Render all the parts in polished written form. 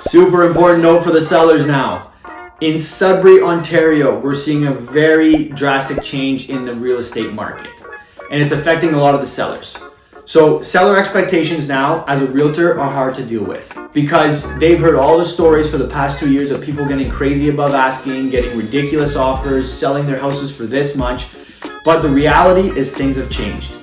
Super important note for the sellers now. In Sudbury, Ontario, we're seeing a very drastic change in the real estate market, and it's affecting a lot of the sellers. So seller expectations now as a realtor are hard to deal with because they've heard all the stories for the past 2 years of people getting crazy above asking, getting ridiculous offers, selling their houses for this much. But the reality is things have changed.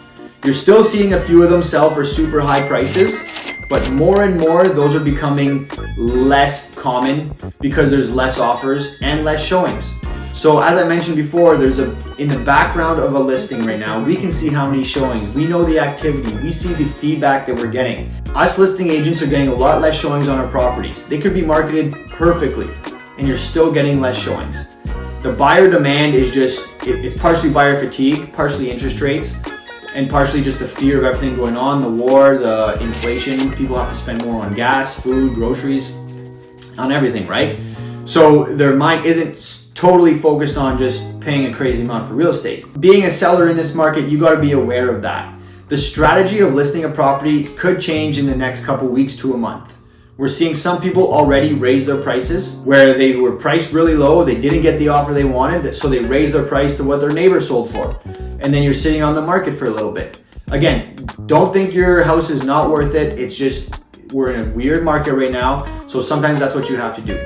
You're still seeing a few of them sell for super high prices, but more and more those are becoming less common because there's less offers and less showings. So as I mentioned before, in the background of a listing right now, we can see how many showings, we know the activity, we see the feedback that we're getting. Us listing agents are getting a lot less showings on our properties. They could be marketed perfectly and you're still getting less showings. The buyer demand is it's partially buyer fatigue, partially interest rates, and partially just the fear of everything going on, the war, the inflation. People have to spend more on gas, food, groceries, on everything, right? So their mind isn't totally focused on just paying a crazy amount for real estate. Being a seller in this market, you gotta be aware of that. The strategy of listing a property could change in the next couple weeks to a month. We're seeing some people already raise their prices where they were priced really low, they didn't get the offer they wanted, so they raised their price to what their neighbor sold for. And then you're sitting on the market for a little bit. Again, don't think your house is not worth it. It's just, we're in a weird market right now, so sometimes that's what you have to do.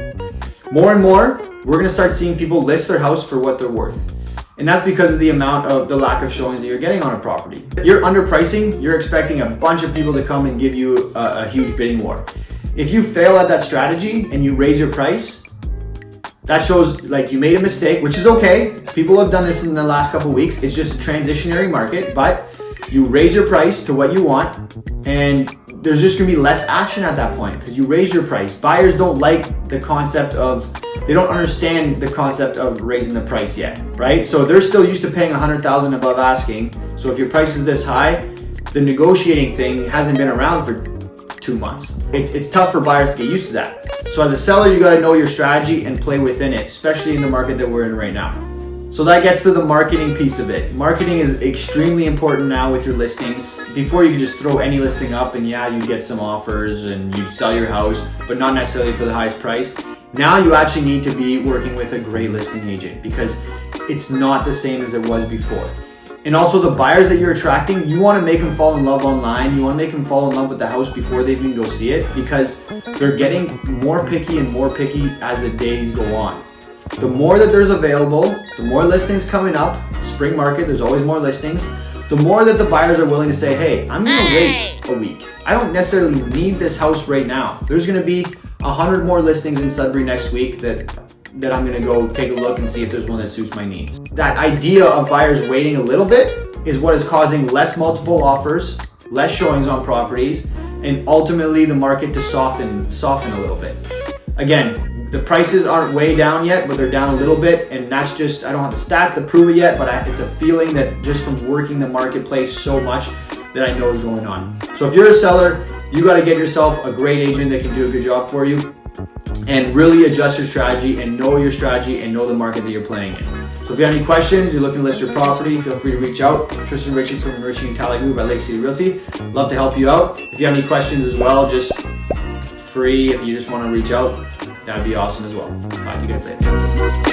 More and more, we're gonna start seeing people list their house for what they're worth. And that's because of the lack of showings that you're getting on a property. You're underpricing, you're expecting a bunch of people to come and give you a huge bidding war. If you fail at that strategy and you raise your price, that shows like you made a mistake, which is okay. People have done this in the last couple of weeks. It's just a transitionary market, but you raise your price to what you want and there's just gonna be less action at that point because you raised your price. Buyers don't like the concept of, they don't understand the concept of raising the price yet, right? So they're still used to paying $100,000 above asking. So if your price is this high, the negotiating thing hasn't been around for 2 months. It's tough for buyers to get used to that. So as a seller, you gotta know your strategy and play within it, especially in the market that we're in right now. So that gets to the marketing piece of it. Marketing is extremely important now with your listings. Before you could just throw any listing up and yeah, you get some offers and you sell your house, but not necessarily for the highest price. Now you actually need to be working with a great listing agent because it's not the same as it was before. And also the buyers that you're attracting, you want to make them fall in love online. You want to make them fall in love with the house before they even go see it because they're getting more picky and more picky as the days go on. The more that there's available, the more listings coming up, spring market, there's always more listings, the more that the buyers are willing to say, hey, I'm gonna wait a week. I don't necessarily need this house right now. There's gonna be 100 more listings in Sudbury next week that I'm gonna go take a look and see if there's one that suits my needs. That idea of buyers waiting a little bit is what is causing less multiple offers, less showings on properties, and ultimately the market to soften a little bit. Again, the prices aren't way down yet, but they're down a little bit, and that's just, I don't have the stats to prove it yet, but it's a feeling that just from working the marketplace so much that I know is going on. So if you're a seller, you gotta get yourself a great agent that can do a good job for you and really adjust your strategy and know your strategy and know the market that you're playing in. So if you have any questions, you're looking to list your property, feel free to reach out. Tristan Ritchie from RitchieNatale Group at Lake City Realty. Love to help you out. If you have any questions as well, just free if you just want to reach out. That'd be awesome as well. Talk to you guys later.